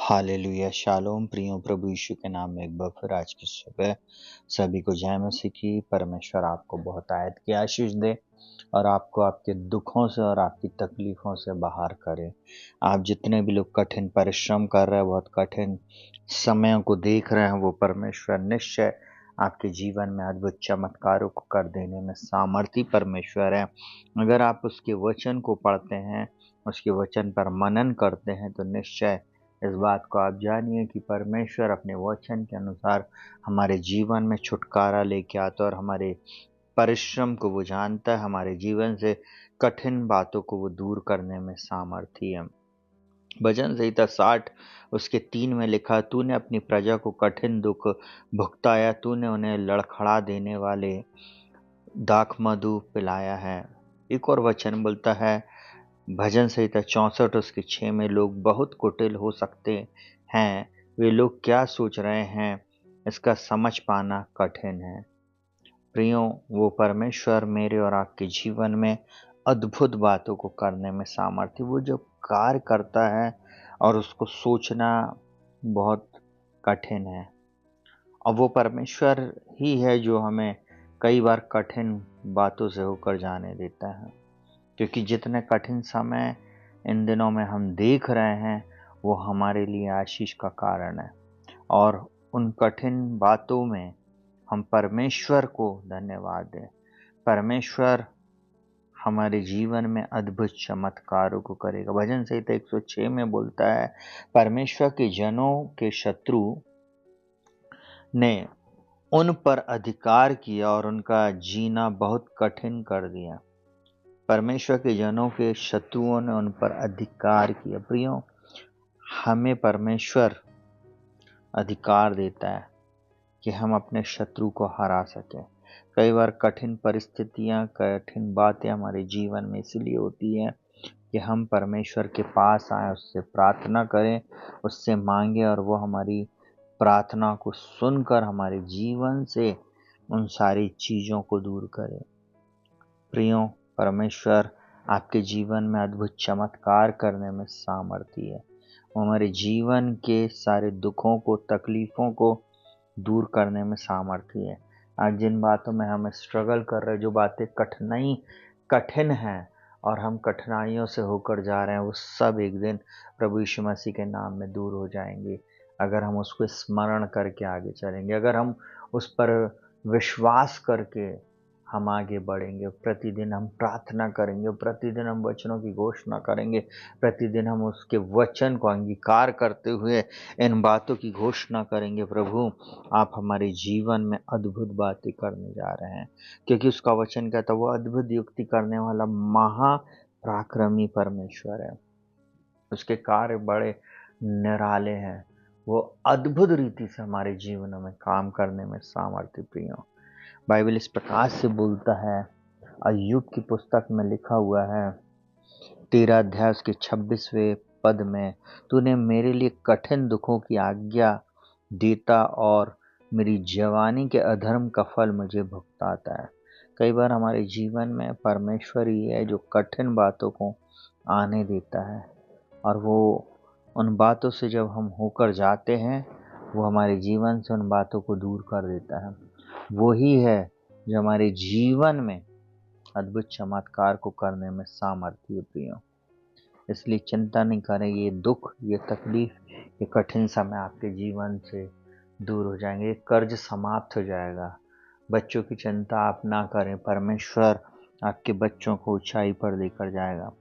Hallelujah shalom प्रियो प्रभु यीशु के नाम में एक बार फिर आज की सुबह सभी को जय मसीह की। परमेश्वर आपको बहुत आयत की आशीष दे और आपको आपके दुखों से और आपकी तकलीफों से बाहर करे। आप जितने भी लोग कठिन परिश्रम कर रहे हैं, बहुत कठिन समयों को देख रहे हैं, वो परमेश्वर निश्चय आपके जीवन में अद्भुत चमत्कारों को कर देने में सामर्थी परमेश्वर है। अगर आप उसके वचन को पढ़ते हैं, उसके वचन पर मनन करते हैं, तो निश्चय इस बात को आप जानिए कि परमेश्वर अपने वचन के अनुसार हमारे जीवन में छुटकारा लेके आता है और हमारे परिश्रम को वो जानता है, हमारे जीवन से कठिन बातों को वो दूर करने में सामर्थी है। भजन संहिता 60 उसके 3 में लिखा, तूने अपनी प्रजा को कठिन दुख भुगताया, तूने उन्हें लड़खड़ा देने वाले दाख मधु पिलाया है। एक और वचन बोलता है, भजन संहिता 64 उसके 6 में, लोग बहुत कुटिल हो सकते हैं, वे लोग क्या सोच रहे हैं इसका समझ पाना कठिन है। प्रियो, वो परमेश्वर मेरे और आपके जीवन में अद्भुत बातों को करने में सामर्थ्य, वो जो कार्य करता है और उसको सोचना बहुत कठिन है। और वो परमेश्वर ही है जो हमें कई बार कठिन बातों से होकर जाने देता है, क्योंकि जितने कठिन समय इन दिनों में हम देख रहे हैं वो हमारे लिए आशीष का कारण है। और उन कठिन बातों में हम परमेश्वर को धन्यवाद दें। परमेश्वर हमारे जीवन में अद्भुत चमत्कारों को करेगा। भजन संहिता 106 में बोलता है, परमेश्वर के जनों के शत्रु ने उन पर अधिकार किया और उनका जीना बहुत कठिन कर दिया। परमेश्वर के जनों के शत्रुओं ने उन पर अधिकार किया। प्रियो, हमें परमेश्वर अधिकार देता है कि हम अपने शत्रु को हरा सकें। कई बार कठिन परिस्थितियां, कठिन बातें हमारे जीवन में इसलिए होती हैं कि हम परमेश्वर के पास आए, उससे प्रार्थना करें, उससे मांगे और वो हमारी प्रार्थना को सुनकर हमारे जीवन से उन सारी चीज़ों को दूर करे। प्रियो, परमेश्वर आपके जीवन में अद्भुत चमत्कार करने में सामर्थी है। वो हमारे जीवन के सारे दुखों को, तकलीफ़ों को दूर करने में सामर्थी है। आज जिन बातों में हम स्ट्रगल कर रहे हैं, जो बातें कठिन हैं और हम कठिनाइयों से होकर जा रहे हैं, वो सब एक दिन प्रभु यीशु मसीह के नाम में दूर हो जाएंगे, अगर हम उसको स्मरण करके आगे चलेंगे, अगर हम उस पर विश्वास करके हम आगे बढ़ेंगे। प्रतिदिन हम प्रार्थना करेंगे, प्रतिदिन हम वचनों की घोषणा करेंगे, प्रतिदिन हम उसके वचन को अंगीकार करते हुए इन बातों की घोषणा करेंगे, प्रभु आप हमारे जीवन में अद्भुत बातें करने जा रहे हैं। क्योंकि उसका वचन कहता है, वो अद्भुत युक्ति करने वाला महापराक्रमी परमेश्वर है। उसके कार्य बड़े निराले हैं, वो अद्भुत रीति से हमारे जीवनों में काम करने में सामर्थ्य। प्रिय, बाइबल इस प्रकार से बोलता है, अय्यूब की पुस्तक में लिखा हुआ है 13 अध्याय उसके 26वें पद में, तूने मेरे लिए कठिन दुखों की आज्ञा देता और मेरी जवानी के अधर्म का फल मुझे भुगताता है। कई बार हमारे जीवन में परमेश्वर ही है जो कठिन बातों को आने देता है, और वो उन बातों से जब हम होकर जाते हैं, वो हमारे जीवन से उन बातों को दूर कर देता है। वो ही है जो हमारे जीवन में अद्भुत चमत्कार को करने में सामर्थ्य है। प्रियो, इसलिए चिंता नहीं करें, ये दुख, ये तकलीफ, ये कठिन समय आपके जीवन से दूर हो जाएंगे, कर्ज समाप्त हो जाएगा। बच्चों की चिंता आप ना करें, परमेश्वर आपके बच्चों को ऊंचाई पर लेकर जाएगा।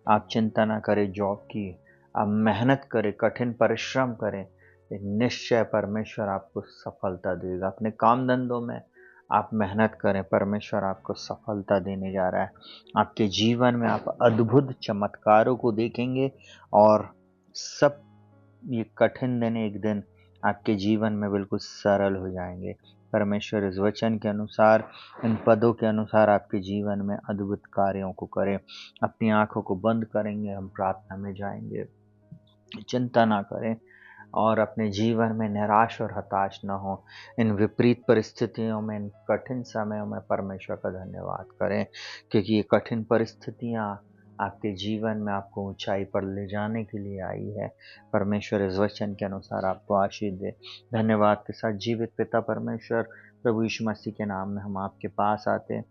आप चिंता ना करें जॉब की, आप मेहनत करें, कठिन परिश्रम करें, निश्चय परमेश्वर आपको सफलता देगा। अपने काम धंधों में आप मेहनत करें, परमेश्वर आपको सफलता देने जा रहा है। आपके जीवन में आप अद्भुत चमत्कारों को देखेंगे और सब ये कठिन दिन एक दिन आपके जीवन में बिल्कुल सरल हो जाएंगे। परमेश्वर इस वचन के अनुसार, इन पदों के अनुसार आपके जीवन में अद्भुत कार्यों को करें। अपनी आंखों को बंद करेंगे, हम प्रार्थना में जाएंगे। चिंता ना करें और अपने जीवन में निराश और हताश न हो। इन विपरीत परिस्थितियों में, इन कठिन समयों में परमेश्वर का धन्यवाद करें, क्योंकि ये कठिन परिस्थितियाँ आपके जीवन में आपको ऊंचाई पर ले जाने के लिए आई है। परमेश्वर इस वचन के अनुसार आपको आशीष दे। धन्यवाद के साथ जीवित पिता परमेश्वर, प्रभु यीशु मसीह के नाम में हम आपके पास आते हैं।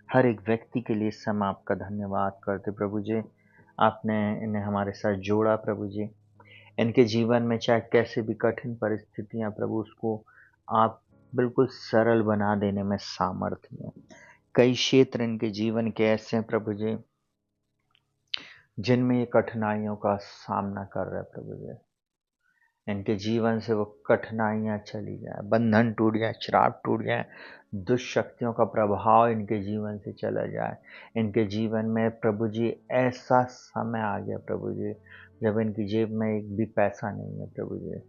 हर एक व्यक्ति के लिए इस समय आपका धन्यवाद करते प्रभु जी। आपने इन्हें हमारे साथ जोड़ा प्रभु जी। इनके जीवन में चाहे कैसे भी कठिन परिस्थितियां प्रभु, उसको आप बिल्कुल सरल बना देने में सामर्थ्य हैं। कई क्षेत्र इनके जीवन के ऐसे हैं प्रभु जी जिनमें ये कठिनाइयों का सामना कर रहे हैं प्रभु जी। इनके जीवन से वो कठिनाइयां चली जाए, बंधन टूट जाए, श्राप टूट जाए, दुष्शक्तियों का प्रभाव इनके जीवन से चला जाए। इनके जीवन में प्रभु जी ऐसा समय आ गया प्रभु जी जब इनकी जेब में एक भी पैसा नहीं है प्रभु जी।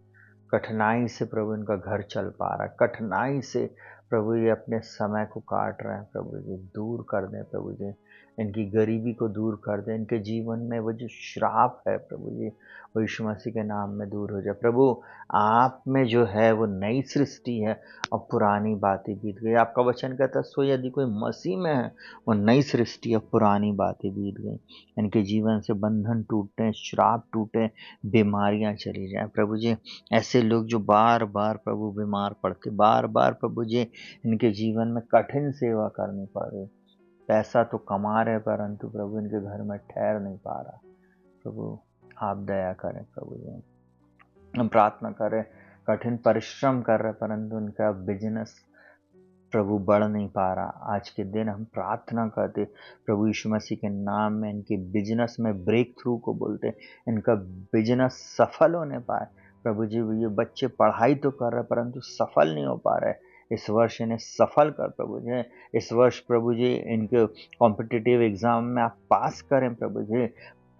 कठिनाई से प्रभु इनका घर चल पा रहा है, कठिनाई से प्रभु ये अपने समय को काट रहे हैं प्रभु जी। दूर कर दें प्रभु जी, इनकी गरीबी को दूर कर दें। इनके जीवन में वो जो श्राप है प्रभु जी, वो यीशु मसीह के नाम में दूर हो जाए प्रभु। आप में जो है वो नई सृष्टि है और पुरानी बातें बीत गई। आपका वचन कहता है सो यदि कोई मसीह में है वो नई सृष्टि है, पुरानी बातें बीत गई। इनके जीवन से बंधन टूटे, श्राप टूटे, बीमारियां चली जाए प्रभु जी। ऐसे लोग जो बार बार प्रभु बीमार पड़ते, बार बार प्रभु जी इनके जीवन में कठिन सेवा करनी पड़ रही, पैसा तो कमा रहे परंतु प्रभु इनके घर में ठहर नहीं पा रहा। प्रभु आप दया करें प्रभु जी। हम प्रार्थना करें, कठिन परिश्रम कर रहे परंतु उनका बिजनेस प्रभु बढ़ नहीं पा रहा। आज के दिन हम प्रार्थना करते प्रभु यीशु मसीह के नाम में इनके बिजनेस में ब्रेक थ्रू को बोलते, इनका बिजनेस सफल होने पाए प्रभु जी। ये बच्चे पढ़ाई तो कर रहे परंतु सफल नहीं हो पा रहे, इस वर्ष इन्हें सफल कर प्रभु जी। इस वर्ष प्रभु जी इनके कॉम्पिटिटिव एग्जाम में आप पास करें प्रभु जी।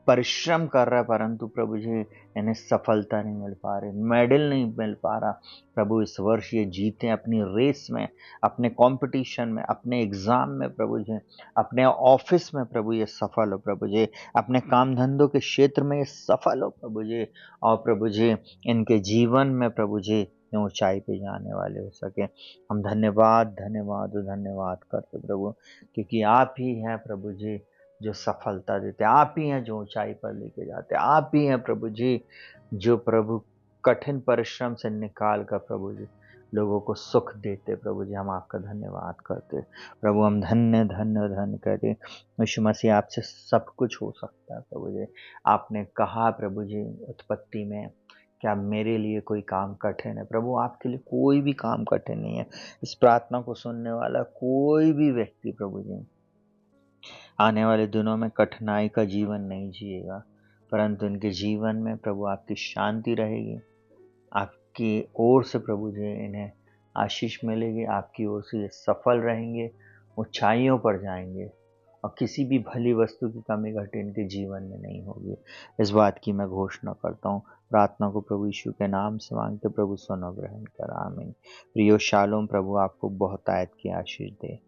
परिश्रम कर रहा है परंतु प्रभु जी इन्हें सफलता नहीं मिल पा रही, मेडल नहीं मिल पा रहा प्रभु। इस वर्ष ये जीते अपनी रेस में, अपने कंपटीशन में, अपने एग्जाम में प्रभु जी, अपने ऑफिस में प्रभु ये सफल हो प्रभु जी, अपने काम धंधों के क्षेत्र में ये सफल हो प्रभु जी। और प्रभु जी इनके जीवन में प्रभु जी ऊंचाई पे जाने वाले हो सके। हम धन्यवाद धन्यवाद धन्यवाद करते प्रभु, क्योंकि आप ही हैं प्रभु जी जो सफलता देते, आप ही हैं जो ऊंचाई पर लेके जाते, आप ही हैं प्रभु जी जो प्रभु कठिन परिश्रम से निकाल कर प्रभु जी लोगों को सुख देते प्रभु जी। हम आपका धन्यवाद करते प्रभु। हम धन्य धन्य धन्य करते यीशु मसीह, आपसे सब कुछ हो सकता है प्रभु जी। आपने कहा प्रभु जी उत्पत्ति में, क्या मेरे लिए कोई काम कठिन है? प्रभु आपके लिए कोई भी काम कठिन नहीं है। इस प्रार्थना को सुनने वाला कोई भी व्यक्ति प्रभु जी आने वाले दिनों में कठिनाई का जीवन नहीं जिएगा, परंतु इनके जीवन में प्रभु आपकी शांति रहेगी। आपकी ओर से प्रभु जी इन्हें आशीष मिलेगी, आपकी ओर से ये सफल रहेंगे, ऊंचाइयों पर जाएंगे और किसी भी भली वस्तु की कमी घटी इनके जीवन में नहीं होगी। इस बात की मैं घोषणा करता हूँ। प्रार्थना को प्रभु यीशु के नाम से मांगते प्रभु सुनो ग्रहण कर, आमीन। प्रियो शालोम, प्रभु आपको बहुत आयत की आशीष दे।